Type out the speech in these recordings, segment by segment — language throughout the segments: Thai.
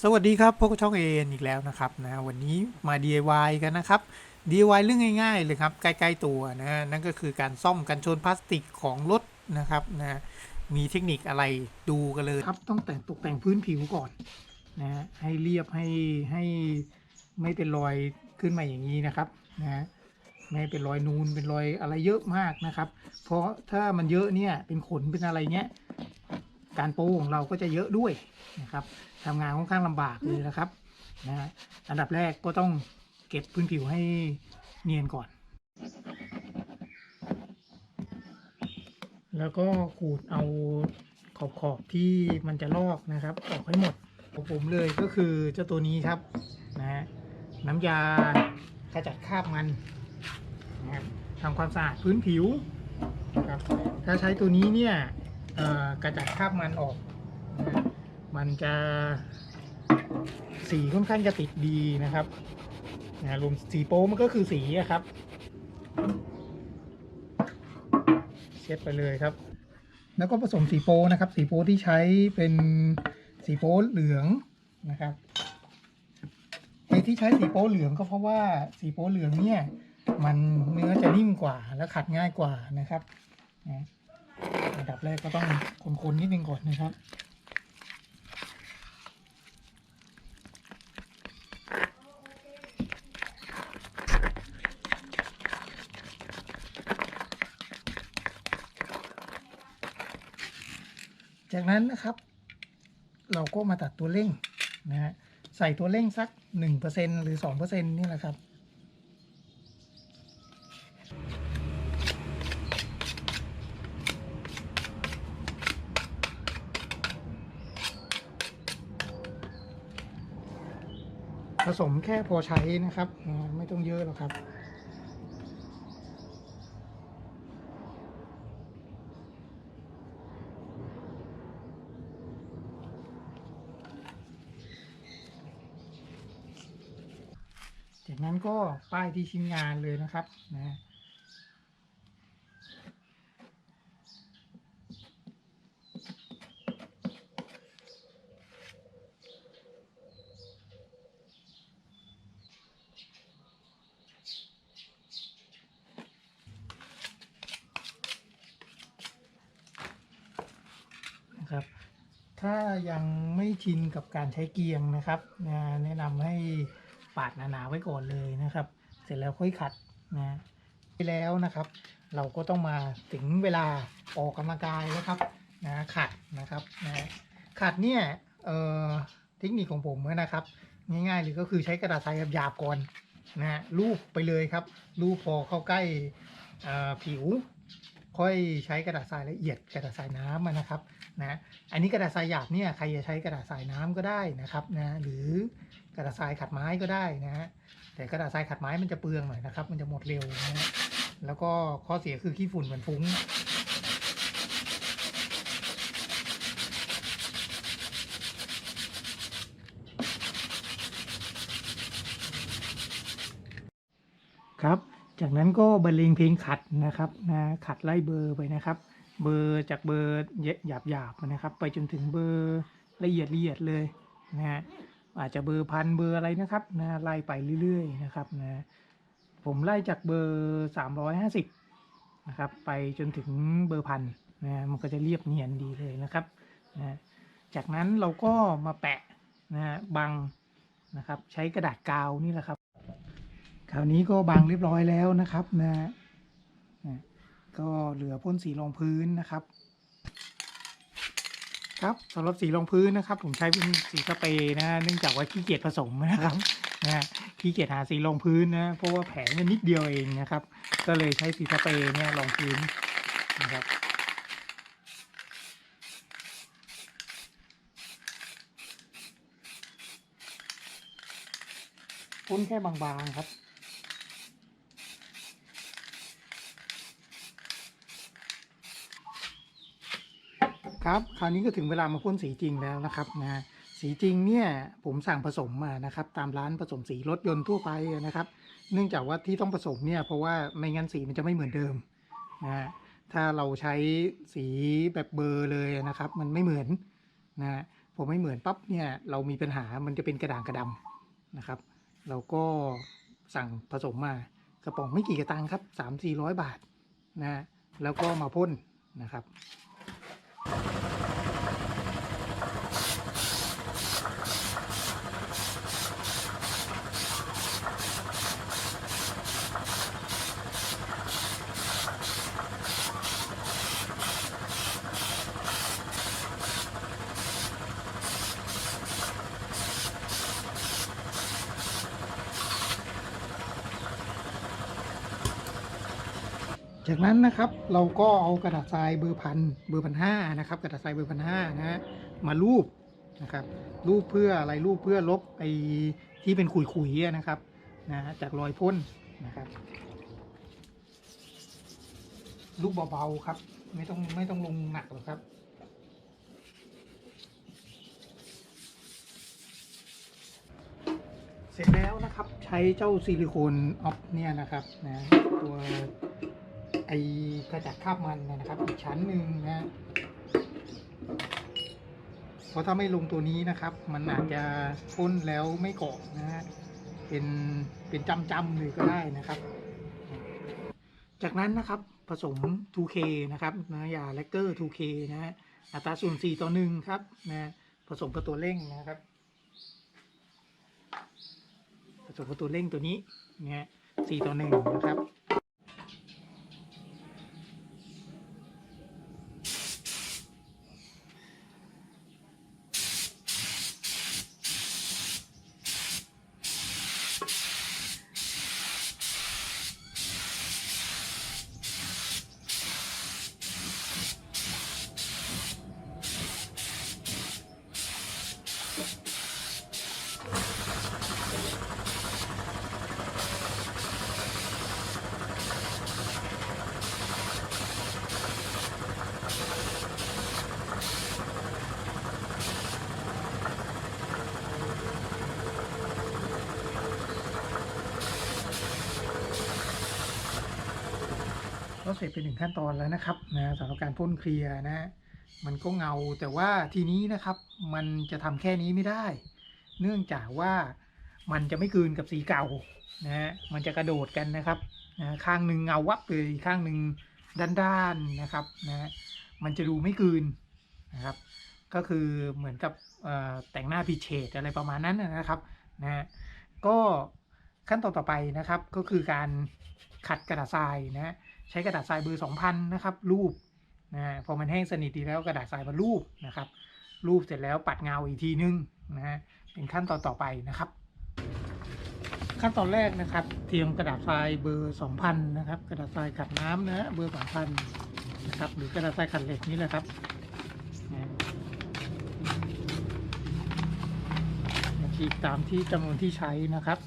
สวัสดีครับพบกับช่องเอ็นอีกแล้วนะครับวันนี้มา DIY กันนะครับ DIY เรื่องง่ายๆเลยครับใกล้ๆตัวนั่นก็คือการซ่อมกันชนพลาสติกของรถนะครับมีเทคนิคอะไรดูกันเลยครับต้องตกแต่งพื้นผิวก่อนให้เรียบให้ไม่เป็นรอยขึ้นมาอย่างนี้นะครับนะไม่เป็นรอยนูนเป็นรอยอะไรเยอะมากนะครับเพราะถ้ามันเยอะเนี่ยเป็นขนเป็นอะไรเงี้ยการโป้ของเราก็จะเยอะด้วยนะครับทำงานค่อนข้างลำบากเลยนะครับอันดับแรกก็ต้องเก็บพื้นผิวให้เนียนก่อนแล้วก็ขูดเอาขอบที่มันจะลอกนะครับออกให้หมดของผมเลยก็คือเจ้าตัวนี้ครับน้ำยาขจัดคราบมันนะครับทำความสะอาดพื้นผิวนะครับถ้าใช้ตัวนี้เนี่ยกระจัดคราบมันออกนะมันจะสีค่อนข้างจะติดดีนะครับรวมสีโป้มันก็คือสีครับเช็ดไปเลยครับแล้วก็ผสมสีโป้นะครับสีโป้ที่ใช้เป็นสีโป้เหลืองนะครับที่ใช้สีโป้เหลืองก็เพราะว่าสีโป้เหลืองเนี่ยมันเนื้อจะนิ่มกว่าและขัดง่ายกว่านะครับอันดับแรกก็ต้องคนๆนิดนึงก่อนนะครับจากนั้นนะครับเราก็มาตัดตัวเร่งใส่ตัวเร่งสัก 1% หรือ 2% นี่แหละครับผสมแค่พอใช้นะครับไม่ต้องเยอะหรอกครับจากนั้นก็ป้ายที่ชิ้นงานเลยนะครับนะครับถ้ายังไม่ชินกับการใช้เกียงนะครับแนะนำให้ปาดหนาๆไว้ก่อนเลยนะครับเสร็จแล้วค่อยขัดไปแล้วนะครับเราก็ต้องมาถึงเวลาออกกำลังกายแล้วครับขัดนะครับขัดเนี่ยเเทคนิคของผมนะครับง่ายๆเลยก็คือใช้กระดาษทรายหยาบๆก่อนลูบไปเลยครับลูบพอเข้าใกล้ผิวค่อยใช้กระดาษทรายละเอียดกระดาษทรายน้ำนะครับอันนี้กระดาษทรายหยาบเนี่ยใครจะใช้กระดาษทรายน้ำก็ได้นะครับหรือกระดาษทรายขัดไม้ก็ได้แต่กระดาษทรายขัดไม้มันจะเปลืองหน่อยนะครับมันจะหมดเร็วแล้วก็ข้อเสียคือขี้ฝุ่นมันฟุ้งครับจากนั้นก็บรรเลงเพลงขัดนะครับขัดไล่เบอร์ไปนะครับเบอร์จากเบอร์หยาบๆนะครับไปจนถึงเบอร์ละเอียดเลยอาจจะเบอร์พันเบอร์อะไรนะครับไล่ไปเรื่อยๆนะครับผมไล่จากเบอร์350นะครับไปจนถึงเบอร์พันมันก็จะเรียบเนียนดีเลยนะครับจากนั้นเราก็มาแปะบังนะครับใช้กระดาษกาวนี่แหละครับคราวนี้ก็บังเรียบร้อยแล้วนะครับก็เหลือพ่นสีรองพื้นนะครับครับสำหรับสีรองพื้นนะครับผมใช้เป็นสีสเปรย์เนื่องจากว่าขี้เกียจผสมนะครับขี้เกียจหาสีรองพื้นเพราะว่าแผงมันนิดเดียวเองนะครับก็เลยใช้สีสเปรย์รองพื้นนะครับพ่นแค่บางๆครับครับคราวนี้ก็ถึงเวลามาพ่นสีจริงแล้วนะครับสีจริงเนี่ยผมสั่งผสมมานะครับตามร้านผสมสีรถยนต์ทั่วไปนะครับเนื่องจากว่าที่ต้องผสมเนี่ยเพราะว่าไม่งั้นสีมันจะไม่เหมือนเดิมนะถ้าเราใช้สีแบบเบอร์เลยนะครับมันไม่เหมือน พอไม่เหมือนปั๊บเนี่ยเรามีปัญหามันจะเป็นกระด่างกระดำนะครับ เราก็สั่งผสมมากระป๋องไม่กี่กระตังครับ300-400 บาทนะแล้วก็มาพ่นนะครับจากนั้นนะครับเราก็เอากระดาษทรายเบอร์พันห้านะครับกระดาษทรายเบอร์1,500นะมารูปนะครับรูปเพื่ออะไรรูปเพื่อลบไอ้ที่เป็นขุยๆนะครับนะจากรอยพ่นนะครับลูกเบาๆครับไม่ต้องลงหนักหรอกครับเสร็จแล้วนะครับใช้เจ้าซิลิโคนออฟเนี่ยนะครับนะตัวไอกระจัดคราบมันนะครับอีกชั้นหนึ่งนะเพราะถ้าไม่ลงตัวนี้นะครับมันอาจจะพ่นแล้วไม่เกาะนะฮะเป็นจำๆเลยก็ได้นะครับจากนั้นนะครับผสม 2K นะครับนะยาแลกเกอร์ 2K นะฮะอัตราส่วน4:1ครับนะผสมกับตัวเร่งนะครับผสมกับตัวเร่งตัวนี้เนี่ย4:1นะครับก็เสร็จไป1ขั้นตอนแล้วนะครับนะสำหรับการพ่นเคลียร์นะมันก็เงาแต่ว่าทีนี้นะครับมันจะทำแค่นี้ไม่ได้เนื่องจากว่ามันจะไม่กลืนกับสีเก่านะมันจะกระโดดกันนะครับนะข้างหนึ่งเงาวับเลยข้างหนึ่งด้านๆนะครับนะมันจะดูไม่กลืนนะครับก็คือเหมือนกับแต่งหน้าผิดเฉดอะไรประมาณนั้นนะครับนะก็ขั้นตอนต่อไปนะครับก็คือการขัดกระดาษทรายนะใช้กระดาษทรายเบอร์ 2,000นะครับรูปนะพอมันแห้งสนิทดีแล้วกระดาษทรายมารูปนะครับรูปเสร็จแล้วปัดเงาอีกทีนึงนะฮะเป็นขั้นตอนต่อไปนะครับขั้นตอนแรกนะครับเตรียมกระดาษทรายเบอร์ 2,000นะครับกระดาษทรายขัดน้ำนะเบอร์ 2,000นะครับหรือกระดาษทรายขัดเหล็กนี่แหละครับฉีกตามที่จำนวนที่ใช้นะครับ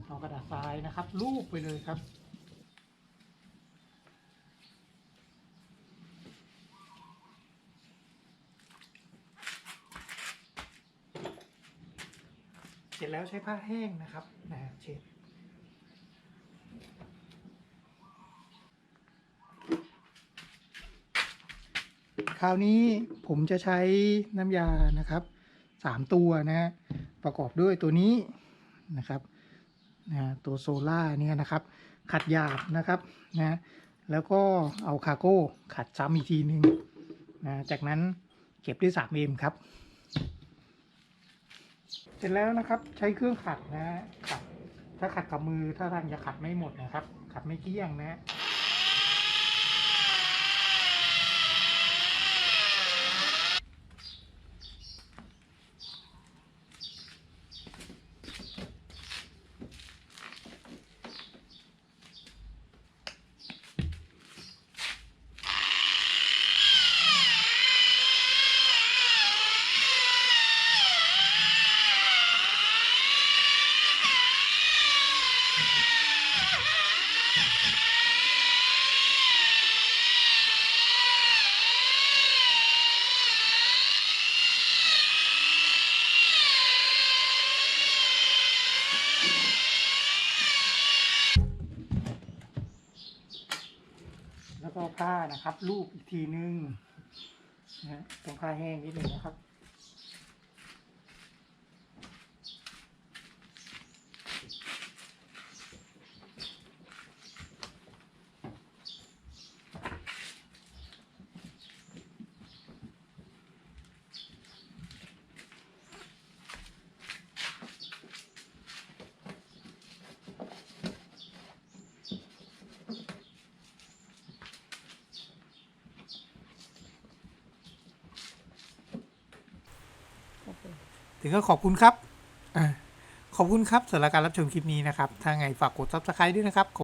เอากระดาษทรายนะครับลูบไปเลยครับเสร็จแล้วใช้ผ้าแห้งนะครับเช็ดคราวนี้ผมจะใช้น้ำยานะครับ3ตัวนะประกอบด้วยตัวนี้นะครับตัวโซล่าเนี่ยนะครับขัดหยาบนะครับนะแล้วก็เอาคาโก้ขัดซ้ำอีกทีนึงนะจากนั้นเก็บด้วย 3M ครับเสร็จแล้วนะครับใช้เครื่องขัดนะขัดถ้าขัดกับมือถ้าทางจะขัดไม่หมดนะครับขัดไม่เกลี้ยงนะ นะครับลูบอีกทีนึงนะต้องผ้าแห้งนิดนึงนะครับถึงก็ขอบคุณครับขอบคุณครับสำหรับการรับชมคลิปนี้นะครับถ้าไงฝากกด Subscribe ด้วยนะครับ